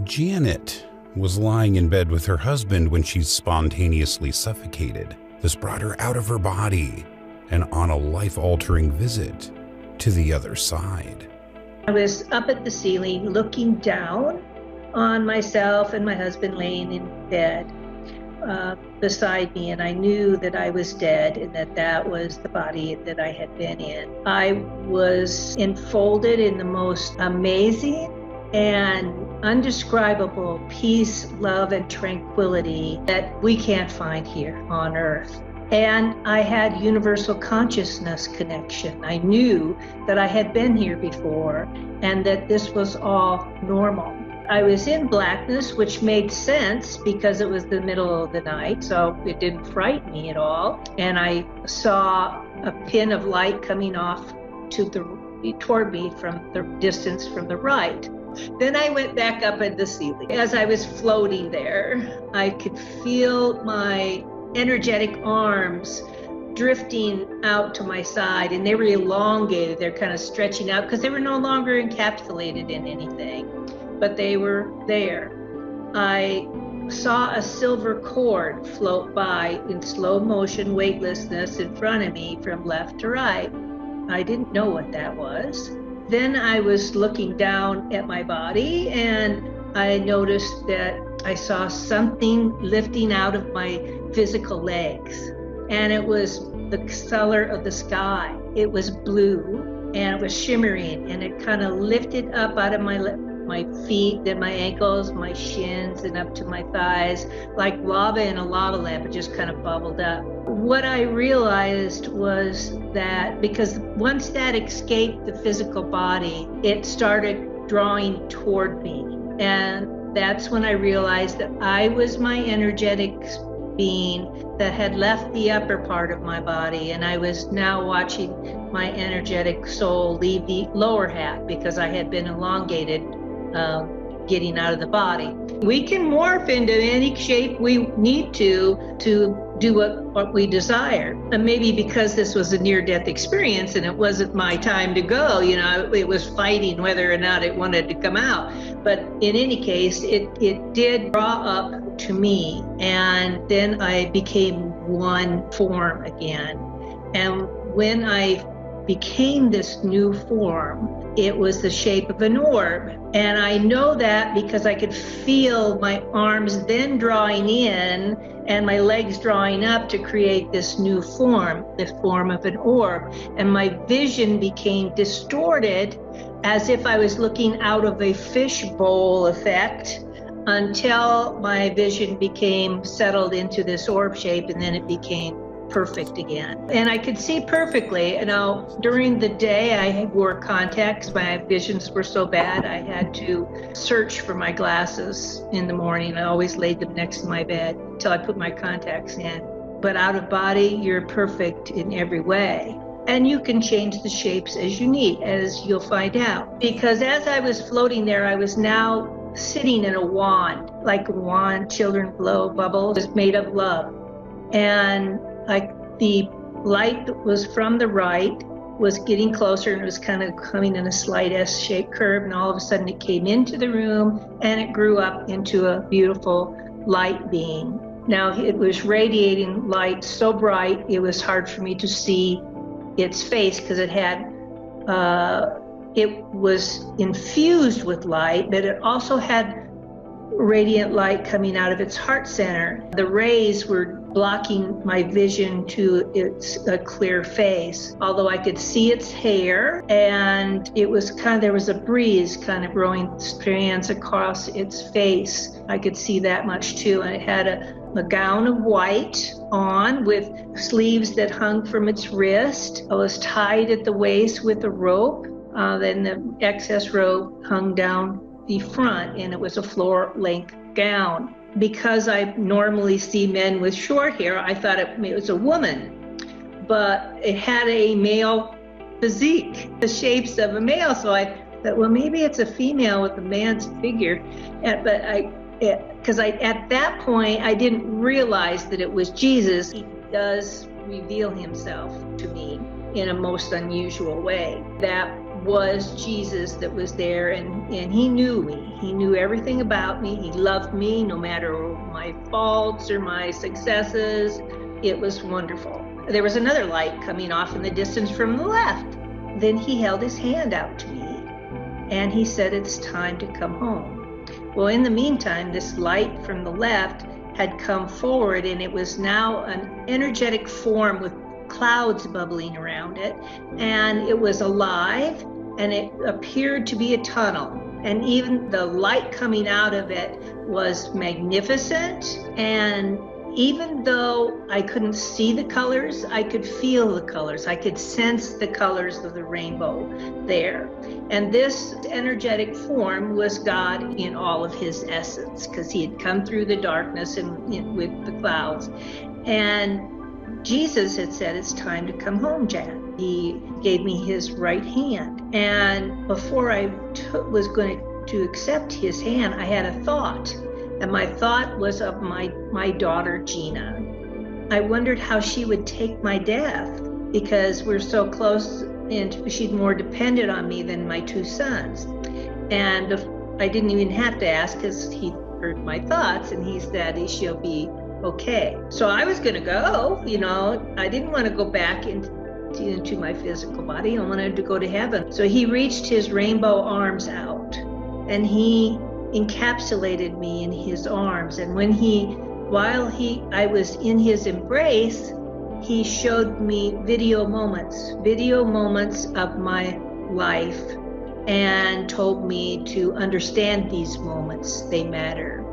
Janet was lying in bed with her husband when she spontaneously suffocated. This brought her out of her body and on a life-altering visit to the other side. I was up at the ceiling looking down on myself and my husband laying in bed beside me, and I knew that I was dead and that was the body that I had been in. I was enfolded in the most amazing and undescribable peace, love, and tranquility that we can't find here on earth. And I had universal consciousness connection. I knew that I had been here before and that this was all normal. I was in blackness, which made sense because it was the middle of the night, so it didn't frighten me at all. And I saw a pin of light coming off toward me from the distance from the right. Then I went back up at the ceiling. As I was floating there, I could feel my energetic arms drifting out to my side, and they were elongated. They're kind of stretching out because they were no longer encapsulated in anything, but they were there. I saw a silver cord float by in slow motion weightlessness in front of me from left to right. I didn't know what that was. Then I was looking down at my body and I noticed that I saw something lifting out of my physical legs, and it was the color of the sky. It was blue and it was shimmering, and it kind of lifted up out of my feet, then my ankles, my shins, and up to my thighs, like lava in a lava lamp. It just kind of bubbled up. What I realized was that because once that escaped the physical body, it started drawing toward me. And that's when I realized that I was my energetic being that had left the upper part of my body, and I was now watching my energetic soul leave the lower half because I had been elongated getting out of the body. We can morph into any shape we need to do what we desire. And maybe because this was a near-death experience and it wasn't my time to go, it was fighting whether or not it wanted to come out. But in any case, it did draw up to me, and then I became one form again. And when I became this new form, it was the shape of an orb. And I know that because I could feel my arms then drawing in and my legs drawing up to create this new form, the form of an orb. And my vision became distorted as if I was looking out of a fishbowl effect until my vision became settled into this orb shape, and then it became perfect again. And I could see perfectly. Now, during the day, I wore contacts. My visions were so bad, I had to search for my glasses in the morning. I always laid them next to my bed until I put my contacts in. But out of body, you're perfect in every way. And you can change the shapes as you need, as you'll find out. Because as I was floating there, I was now sitting in a wand, like a wand children blow bubbles. It's made of love. And the light that was from the right was getting closer, and it was kind of coming in a slight S-shaped curve, and all of a sudden it came into the room and it grew up into a beautiful light being. Now it was radiating light so bright it was hard for me to see its face because it was infused with light, but it also had radiant light coming out of its heart center. The rays were blocking my vision to its clear face, although I could see its hair, and it was there was a breeze kind of blowing strands across its face. I could see that much too. And it had a gown of white on with sleeves that hung from its wrist. It was tied at the waist with a rope. Then the excess rope hung down the front, and it was a floor-length gown. Because I normally see men with short hair, I thought it was a woman, but it had a male physique, the shapes of a male. So I thought, well, maybe it's a female with a man's figure. But at that point, I didn't realize that it was Jesus. He does reveal himself to me in a most unusual way. That was Jesus that was there, and he knew me. He knew everything about me. He loved me no matter my faults or my successes. It was wonderful. There was another light coming off in the distance from the left. Then he held his hand out to me and he said, it's time to come home. Well, in the meantime, this light from the left had come forward, and it was now an energetic form with clouds bubbling around it, and it was alive, and it appeared to be a tunnel, and even the light coming out of it was magnificent. And even though I couldn't see the colors, I could feel the colors. I could sense the colors of the rainbow there. And this energetic form was God in all of his essence, because he had come through the darkness and with the clouds. And Jesus had said, it's time to come home, Jan. He gave me his right hand. And before I was going to accept his hand, I had a thought. And my thought was of my daughter, Gina. I wondered how she would take my death, because we're so close and she's more dependent on me than my two sons. And I didn't even have to ask, because he heard my thoughts and he said she'll be okay. So I was going to go, I didn't want to go back into my physical body. I wanted to go to heaven. So he reached his rainbow arms out and he encapsulated me in his arms. And while I was in his embrace, he showed me video moments of my life, and told me to understand these moments. They matter.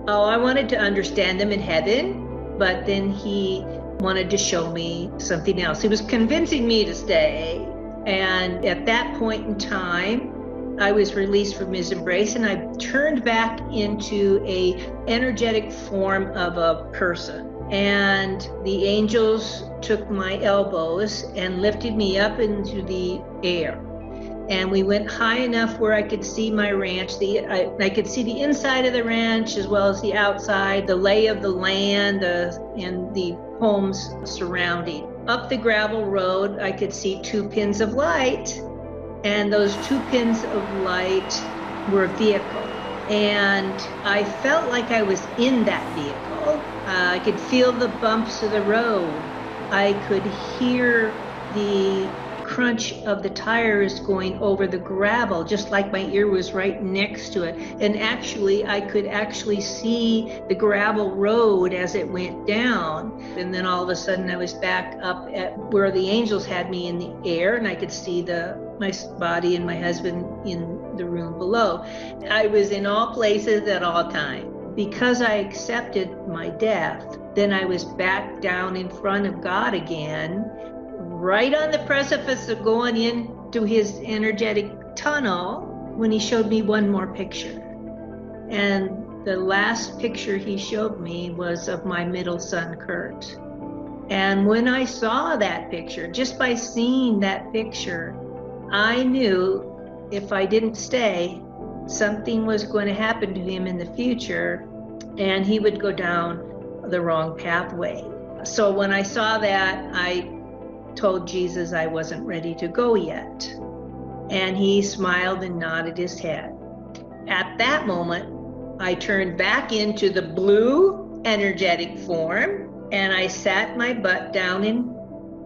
Oh, I wanted to understand them in heaven, but then he wanted to show me something else. He was convincing me to stay. And at that point in time, I was released from his embrace, and I turned back into a energetic form of a person. And the angels took my elbows and lifted me up into the air. And we went high enough where I could see my ranch. I could see the inside of the ranch as well as the outside, the lay of the land, and the homes surrounding. Up the gravel road, I could see 2 pins of light. And those 2 pins of light were a vehicle. And I felt like I was in that vehicle. I could feel the bumps of the road. I could hear the crunch of the tires going over the gravel, just like my ear was right next to it. And actually, I could actually see the gravel road as it went down. And then all of a sudden, I was back up at where the angels had me in the air, and I could see my body and my husband in the room below. I was in all places at all times. Because I accepted my death, then I was back down in front of God again, right on the precipice of going into his energetic tunnel, when he showed me one more picture. And the last picture he showed me was of my middle son, Kurt. And when I saw that picture, just by seeing that picture, I knew if I didn't stay, something was going to happen to him in the future, and he would go down the wrong pathway. So when I saw that, I told Jesus I wasn't ready to go yet. And he smiled and nodded his head. At that moment, I turned back into the blue energetic form, and I sat my butt down in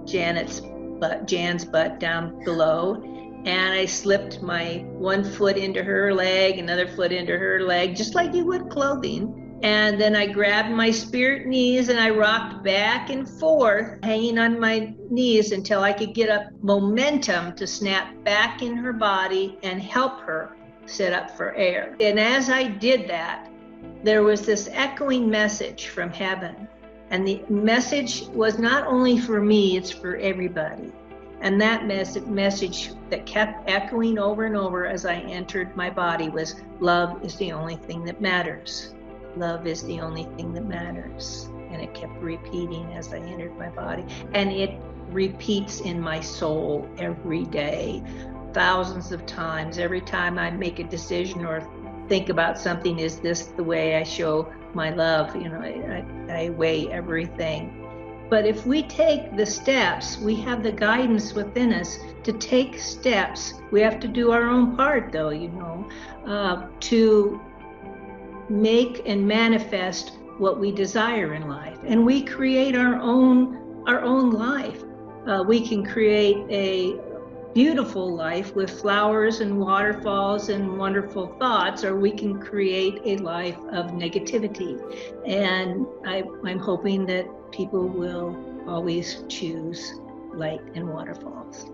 Jan's butt down below. And I slipped my one foot into her leg, another foot into her leg, just like you would clothing. And then I grabbed my spirit knees and I rocked back and forth, hanging on my knees until I could get up momentum to snap back in her body and help her sit up for air. And as I did that, there was this echoing message from heaven. And the message was not only for me, it's for everybody. And that message that kept echoing over and over as I entered my body was, love is the only thing that matters. Love is the only thing that matters. And it kept repeating as I entered my body. And it repeats in my soul every day, thousands of times. Every time I make a decision or think about something, is this the way I show my love? I weigh everything. But if we take the steps, we have the guidance within us to take steps. We have to do our own part, though, to make and manifest what we desire in life. And we create our own life. We can create a beautiful life with flowers and waterfalls and wonderful thoughts, or we can create a life of negativity. And I'm hoping that people will always choose light and waterfalls.